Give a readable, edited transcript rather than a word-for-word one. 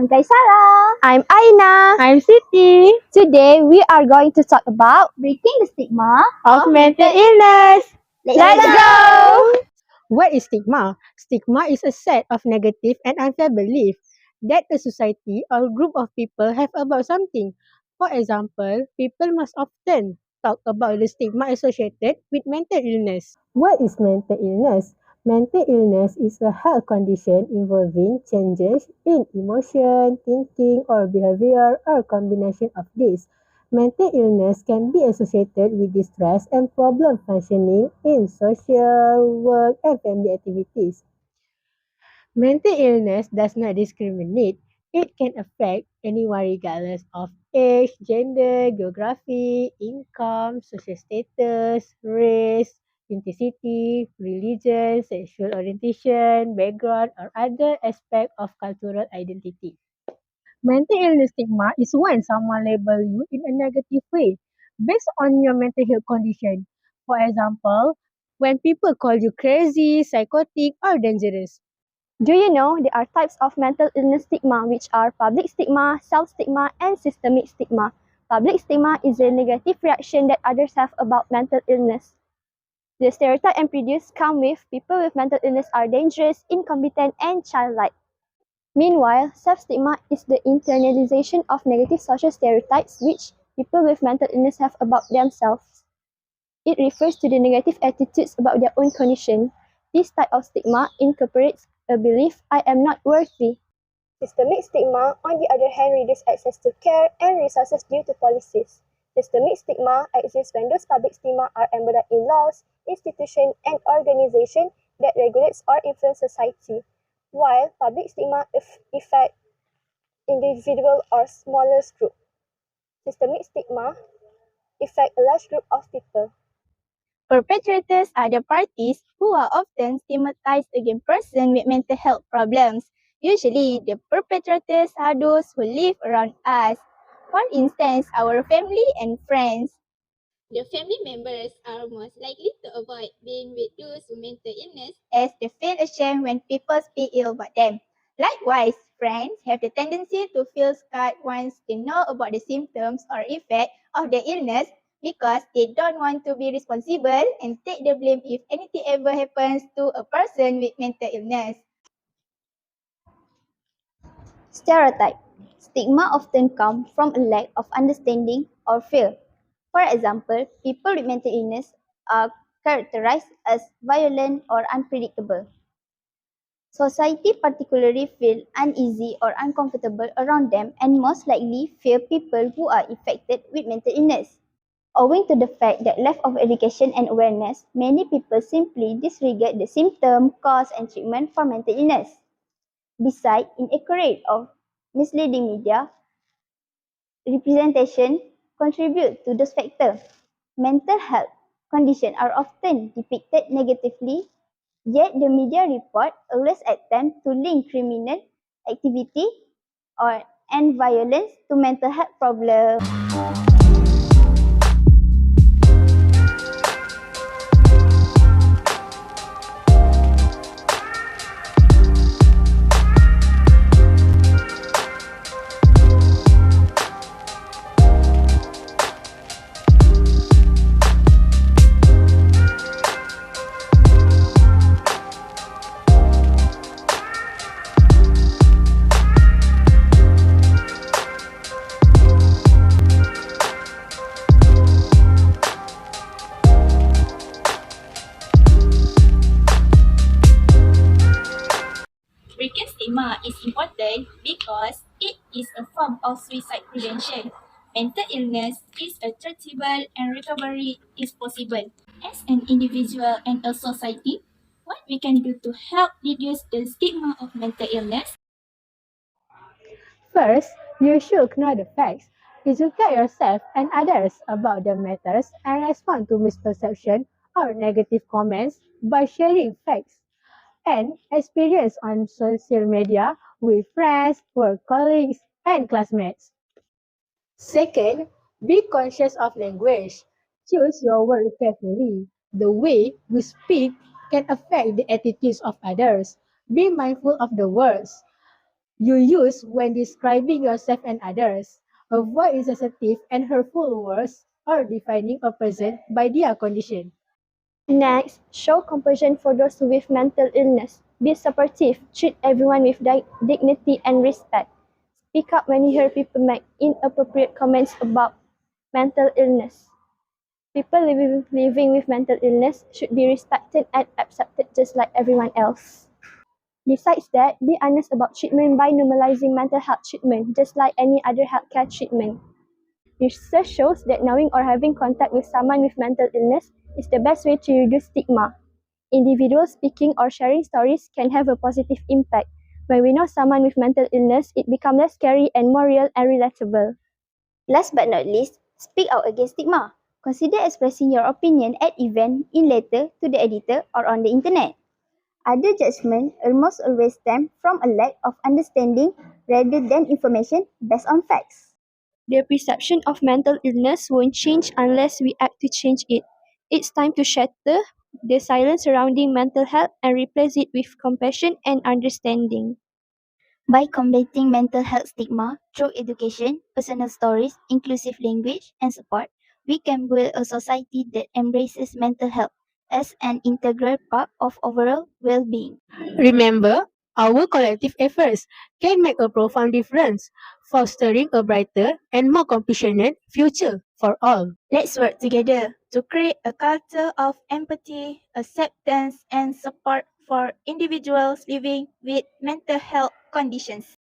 I'm Kaisara. I'm Aina. I'm Siti. Today we are going to talk about breaking the stigma Of mental illness. Let's go! What is stigma? Stigma is a set of negative and unfair beliefs that a society or group of people have about something. For example, people must often talk about the stigma associated with mental illness. What is mental illness? Mental illness is a health condition involving changes in emotion, thinking, or behavior, or a combination of these. Mental illness can be associated with distress and problem functioning in social, work, and family activities. Mental illness does not discriminate. It can affect anyone regardless of age, gender, geography, income, social status, race, ethnicity, religion, sexual orientation, background, or other aspect of cultural identity. Mental illness stigma is when someone labels you in a negative way based on your mental health condition. For example, when people call you crazy, psychotic, or dangerous. Do you know there are types of mental illness stigma which are public stigma, self-stigma, and systemic stigma? Public stigma is a negative reaction that others have about mental illness. The stereotype and prejudice come with people with mental illness are dangerous, incompetent, and childlike. Meanwhile, self-stigma is the internalization of negative social stereotypes which people with mental illness have about themselves. It refers to the negative attitudes about their own condition. This type of stigma incorporates a belief I am not worthy. Systemic stigma, on the other hand, reduces access to care and resources due to policies. Systemic stigma exists when those public stigma are embedded in laws, institutions, and organizations that regulates or influence society, while public stigma affect individual or smaller group. Systemic stigma affect a large group of people. Perpetrators are the parties who are often stigmatized against persons with mental health problems. Usually, the perpetrators are those who live around us. For instance, our family and friends. The family members are most likely to avoid being with those with mental illness as they feel ashamed when people speak ill about them. Likewise, friends have the tendency to feel scared once they know about the symptoms or effect of the illness because they don't want to be responsible and take the blame if anything ever happens to a person with mental illness. Stereotype. Stigma often comes from a lack of understanding or fear. For example, people with mental illness are characterized as violent or unpredictable. Society particularly feel uneasy or uncomfortable around them and most likely fear people who are affected with mental illness. Owing to the fact that lack of education and awareness, many people simply disregard the symptom, cause, and treatment for mental illness. Besides, inaccurate or misleading media representation contribute to those factors. Mental health conditions are often depicted negatively, yet the media report always attempt to link criminal activity and violence to mental health problems. breaking stigma is important because it is a form of suicide prevention. Mental illness is treatable and recovery is possible. As an individual and a society, what we can do to help reduce the stigma of mental illness? First, you should know the facts. Educate yourself and others about the matters and respond to misperception or negative comments by sharing facts and experience on social media with friends, work colleagues, and classmates. Second, be conscious of language. Choose your words carefully. The way we speak can affect the attitudes of others. Be mindful of the words you use when describing yourself and others. Avoid insensitive and hurtful words or defining a person by their condition. Next, show compassion for those with mental illness. Be supportive, treat everyone with dignity and respect. Speak up when you hear people make inappropriate comments about mental illness. People living with mental illness should be respected and accepted just like everyone else. Besides that, be honest about treatment by normalizing mental health treatment, just like any other healthcare treatment. Research shows that knowing or having contact with someone with mental illness is the best way to reduce stigma. Individuals speaking or sharing stories can have a positive impact. When we know someone with mental illness, it becomes less scary and more real and relatable. Last but not least, speak out against stigma. Consider expressing your opinion at event, in letter to the editor or on the internet. Other judgment almost always stem from a lack of understanding rather than information based on facts. Their perception of mental illness won't change unless we act to change it. It's time to shatter the silence surrounding mental health and replace it with compassion and understanding. By combating mental health stigma through education, personal stories, inclusive language, and support, we can build a society that embraces mental health as an integral part of overall well-being. Remember, our collective efforts can make a profound difference, fostering a brighter and more compassionate future for all. Let's work together to create a culture of empathy, acceptance, and support for individuals living with mental health conditions.